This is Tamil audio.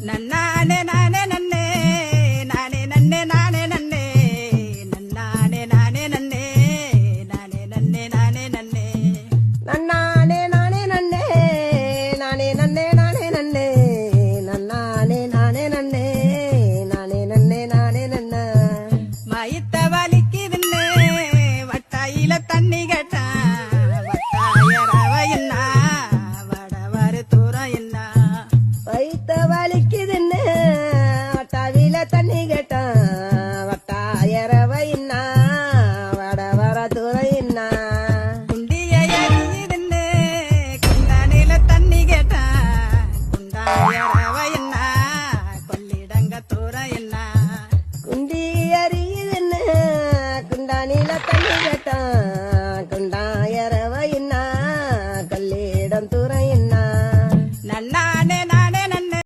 நன்னானே நானே நன்னே நானே நன்னே நானே நன்னே நன்னானே நானே நன்னே நானே நன்னே நானே நன்னே நன்னானே நானே நன்னே நானே நன்னே நானே நன்னே நன்னானே நானே நன்னே நானே நன்னே நானே நன்ன மயித்த வலிக்குதுன்னு வட்டாயில தண்ணி கேட்டான் வட்டாய ரவையின்னா வடவாறு தூரம் என்ன வைத்த வலிக்கு